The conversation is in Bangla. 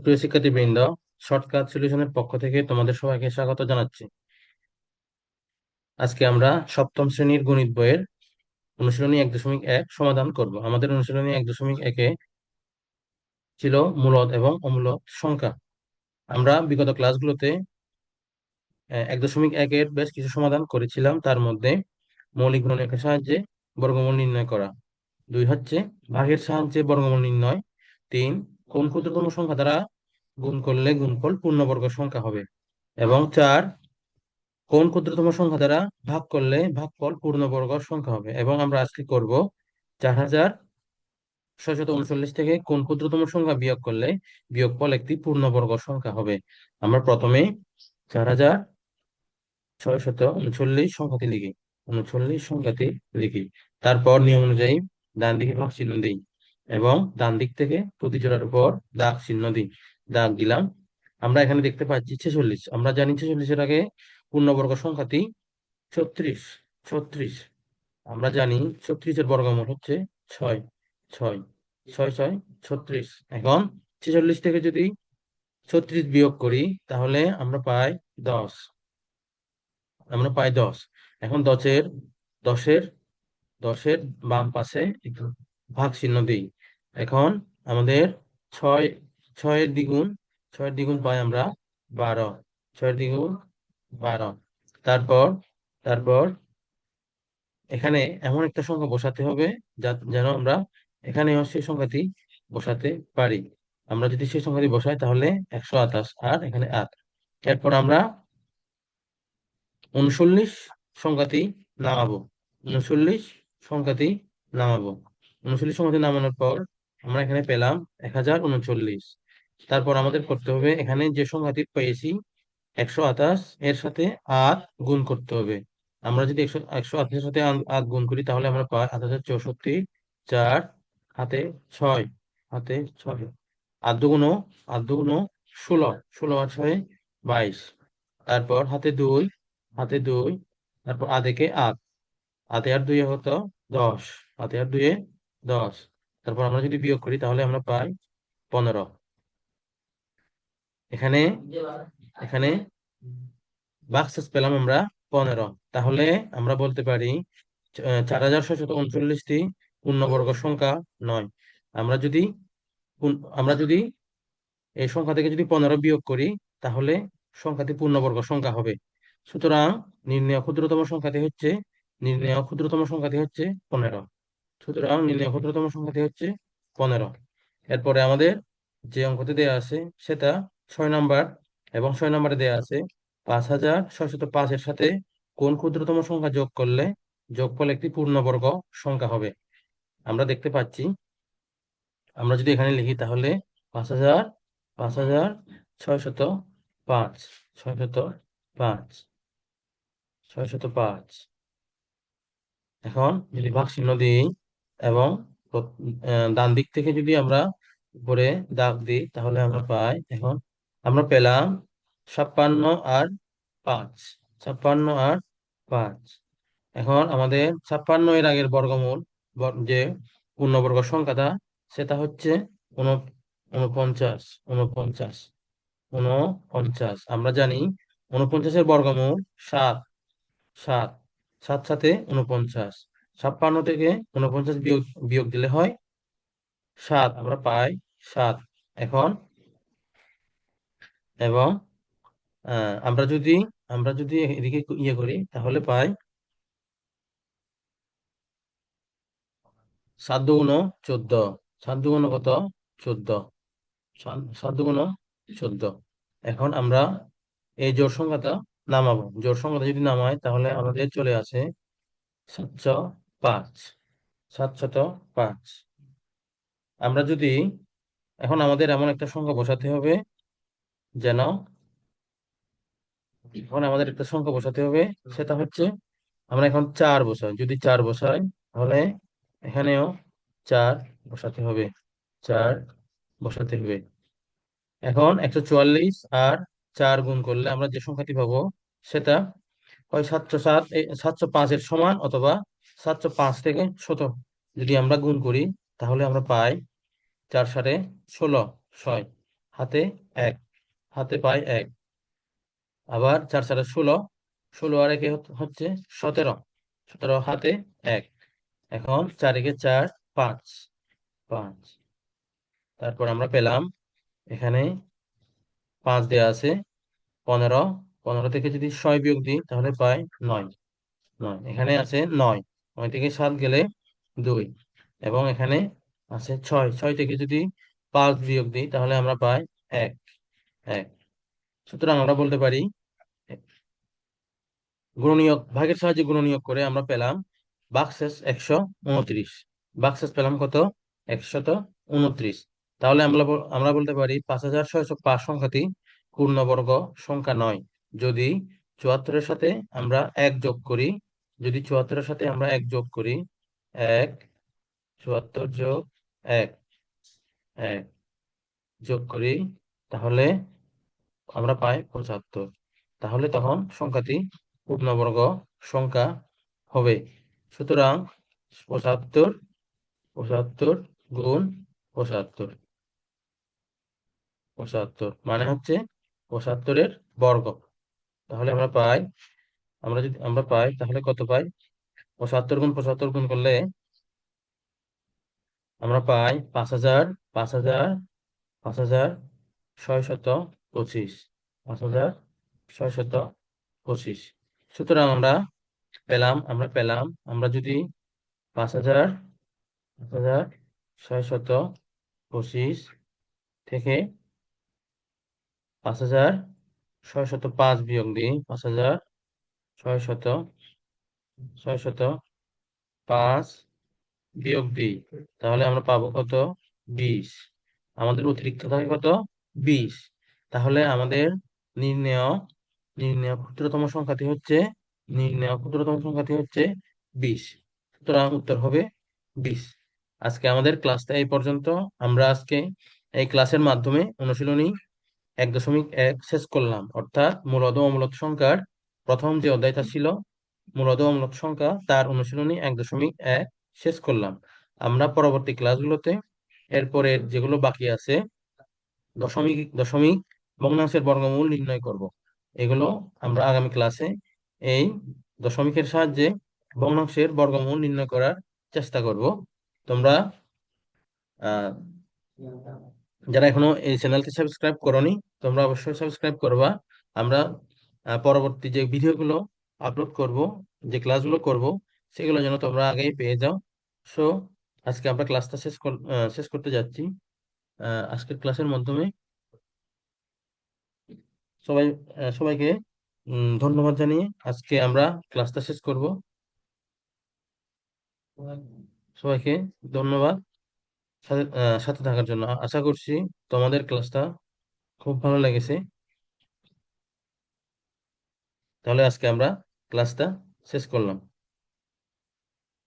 প্রিয় শিক্ষার্থীবৃন্দ, শর্টকাট সলিউশনের পক্ষ থেকে তোমাদের সবাইকে স্বাগত জানাচ্ছি। আজকে আমরা সপ্তম শ্রেণীর গণিত বইয়ের অনুশীলনী 1.1 সমাধান করব। আমাদের অনুশীলনী 1.1-এ ছিল মূলদ এবং অমূলদ সংখ্যা। আমরা বিগত ক্লাসগুলোতে 1.1-এর বেশ কিছু সমাধান করেছিলাম। তার মধ্যে মৌলিক গুণনীয়কের সাহায্যে বর্গমূল নির্ণয় করা, 2 হচ্ছে ভাগের সাহায্যে বর্গমূল নির্ণয়, 3 কোন ক্ষুদ্রতম সংখ্যা দ্বারা গুণ করলে গুণফল পূর্ণবর্গ সংখ্যা হবে, এবং 4 কোন ক্ষুদ্রতম সংখ্যা দ্বারা ভাগ করলে ভাগফল পূর্ণবর্গ সংখ্যা হবে। এবং আমরা আজকে করব 4639 থেকে কোন ক্ষুদ্রতম সংখ্যা বিয়োগ করলে বিয়োগফল একটি পূর্ণবর্গ সংখ্যা হবে। আমরা প্রথমে 4639 সংখ্যাটি লিখি, 39 সংখ্যাটি লিখি। তারপর নিয়ম অনুযায়ী ডান দিকে ভাগ চিহ্ন দিই এবং ডান দিক থেকে প্রতি জোড়ার উপর দাগ চিহ্ন দিই। দাগ দিলাম। আমরা এখানে দেখতে পাচ্ছি 46। আমরা জানি 46-এর আগে পূর্ণবর্গ সংখ্যাটি 36। 36 আমরা জানি 36-এর বর্গমূল হচ্ছে 6। 6 6 6 36। এখন 46 থেকে যদি 36 বিয়োগ করি তাহলে আমরা পাই 10। আমরা পাই 10। এখন 10-এর 10-এর বাম পাশে একটু ভাগ চিহ্ন দিই। এখন আমাদের 6 6-এর দ্বিগুণ, 6-এর দ্বিগুণ পাই আমরা 12। 6-এর দ্বিগুণ 12। তারপর তারপর এখানে এমন একটা সংখ্যা বসাতে হবে যেন আমরা এখানে সেই সংখ্যাটি বসাতে পারি। আমরা যদি সেই সংখ্যাটি বসাই তাহলে 128 আর এখানে 8। এরপর আমরা 39 সংখ্যাটি নামাবো। 39 সংখ্যাটি নামাবো। 39 সংখ্যাটি নামানোর পর আমরা এখানে পেলাম 1039। তারপর আমাদের করতে হবে এখানে যে সংখ্যাটি পেয়েছি 128, এর সাথে 8 গুণ করতে হবে। আমরা যদি 128-এর সাথে 8 গুণ করি তাহলে আমরা পাই 8064। 4 হাতে 6, হাতে 6, 8 দুগুণ 8 দুগুণ 16, 16 আর 6 22। তারপর হাতে 2, হাতে 2, তারপর আধেকে 8, হাতে আর 2 হতো 10, হাতে আর 2 10। তারপর আমরা যদি বিয়োগ করি তাহলে আমরা পাই 15। এখানে এখানে ভাগশেষ পেলাম আমরা 15। তাহলে আমরা বলতে পারি 4639টি পূর্ণবর্গ সংখ্যা নয়। আমরা যদি আমরা যদি এই সংখ্যা থেকে যদি 15 বিয়োগ করি তাহলে সংখ্যাটি পূর্ণবর্গ সংখ্যা হবে। সুতরাং নির্ণেয় ক্ষুদ্রতম সংখ্যাটি হচ্ছে 15। সুতরাং নির্ণেয় ক্ষুদ্রতম সংখ্যাটি হচ্ছে 15। এরপরে আমাদের যে অঙ্কটি দেওয়া আছে সেটা 6 নাম্বার, এবং 6 নাম্বারে দেওয়া আছে 5605 এর সাথে কোন ক্ষুদ্রতম সংখ্যা যোগ করলে যোগফল একটি পূর্ণবর্গ সংখ্যা হবে। আমরা দেখতে পাচ্ছি, আমরা যদি এখানে লিখি তাহলে 5000, 5605, 605, 605। এখন যদি ভাগ চিহ্ন দিই এবং ডান দিক থেকে যদি আমরা উপরে দাগ দিই তাহলে আমরা পাই, এখন আমরা পেলাম 56 আর 5, 56 আর 5। এখন আমাদের 56 এর আগের বর্গমূল যে পূর্ণবর্গ সংখ্যাটা সেটা হচ্ছে 49। 49, 49। আমরা জানি 49-এর বর্গমূল 7। 7, 7 সাথে 49। 56 থেকে 49 বিয়োগ বিয়োগ দিলে হয় 7, আমরা পাই 7। এখন এবং আমরা যদি এদিকে ইয়ে করি তাহলে পাই 7 দুগুণ 14। 7 দুগুণ কত? 14। 7 দুগুণ 14। এখন আমরা এই জোড় সংখ্যাটা নামাবো। জোড় সংখ্যাটা যদি নামাই তাহলে আমাদের চলে আসে 705। 705। আমরা যদি এখন আমাদের এমন একটা সংখ্যা বসাতে হবে যেন এখন আমাদের একটা সংখ্যা বসাতে হবে, সেটা হচ্ছে আমরা এখন 4 বসাই। যদি 4 বসাই তাহলে এখানেও 4 বসাতে হবে। 4 বসাতে হবে। এখন 144 আর 4 গুণ করলে আমরা যে সংখ্যাটি পাবো সেটা হয় 705 এর সমান অথবা 705 থেকে ছোট। যদি আমরা গুণ করি তাহলে আমরা পাই 4 7 16, 6। হাতে এক, হাতে পাই এক। আবার 4 4 16, 16 আর 1 হচ্ছে 17, 17 হাতে এক। এখন 4 1 4, 5, 5। তারপর আমরা পেলাম এখানে 5 দেওয়া আছে, 15, 15 থেকে যদি 6 বিয়োগ দিই তাহলে পাই 9, 9। এখানে আছে 9, 9 থেকে 7 গেলে 2, এবং এখানে আছে 6, 6 থেকে যদি 5 বিয়োগ দিই তাহলে আমরা পাই 1, 1। সুতরাং আমরা বলতে পারি গুণনীয়ক ভাগের সাহায্যে গুণনীয়ক করে আমরা পেলাম ভাগশেষ 129। ভাগশেষ পেলাম কত? 129। তাহলে আমরা বলতে পারি 5605 সংখ্যাটি পূর্ণবর্গ সংখ্যা নয় যদি 74-এর সাথে আমরা এক যোগ করি। যদি 74-এর সাথে আমরা এক যোগ করি, এক, 74 যোগ এক, এক যোগ করি, তাহলে আমরা পাই 75। তাহলে তখন সংখ্যাটি পূর্ণবর্গ সংখ্যা হবে। সুতরাং 75, 75 গুণ 75, 75 মানে হচ্ছে 75-এর বর্গ। তাহলে আমরা পাই তাহলে কত পাই? 75 গুণ 75 গুণ করলে আমরা পাই 5000, 5000, 5625, 5625। সুতরাং আমরা পেলাম আমরা যদি 5000, 5625 থেকে 5605 বিয়োগ দিই, 5605 বিয়োগ দিই, তাহলে আমরা পাবো কত? 20। আমাদের অতিরিক্ত থাকে কত? 20। তাহলে আমাদের নির্ণেয় নির্ণেয় ক্ষুদ্রতম সংখ্যাটি হচ্ছে নির্ণেয় ক্ষুদ্রতম সংখ্যাটি হচ্ছে 20। সুতরাং উত্তর হবে 20। আজকে আমাদের ক্লাসটা এই পর্যন্ত। আমরা আজকে এই ক্লাসের মাধ্যমে অনুশীলনী 1.1 শেষ করলাম, অর্থাৎ মূলদ ও অমূলদ সংখ্যার প্রথম যে অধ্যায়টা ছিল মূলদ ও অমূলদ সংখ্যা, তার অনুশীলনী 1.1 শেষ করলাম। আমরা পরবর্তী ক্লাসগুলোতে এরপরে যেগুলো বাকি আছে, দশমিক দশমিক ভগ্নাংশের বর্গমূল নির্ণয় করব। এগুলো আমরা আগামী ক্লাসে এই দশমিকের সাহায্যে ভগ্নাংশের বর্গমূল নির্ণয় করার চেষ্টা করব। তোমরা আহ যারা এখনো এই চ্যানেলটি সাবস্ক্রাইব করোনি, তোমরা অবশ্যই সাবস্ক্রাইব করবা। আমরা পরবর্তী যে ভিডিওগুলো আপলোড করব, যে ক্লাসগুলো করব, সেগুলো যেন তোমরা আগেই পেয়ে যাও। সো আজকে আমরা ক্লাসটা শেষ করতে যাচ্ছি। আজকের ক্লাসের মাধ্যমে সবাই সবাইকে ধন্যবাদ জানিয়ে আজকে আমরা ক্লাসটা শেষ করব। সবাইকে ধন্যবাদ সাথে থাকার জন্য। আশা করছি তোমাদের ক্লাসটা খুব ভালো লেগেছে। তাহলে আজকে আমরা ক্লাসটা শেষ করলাম।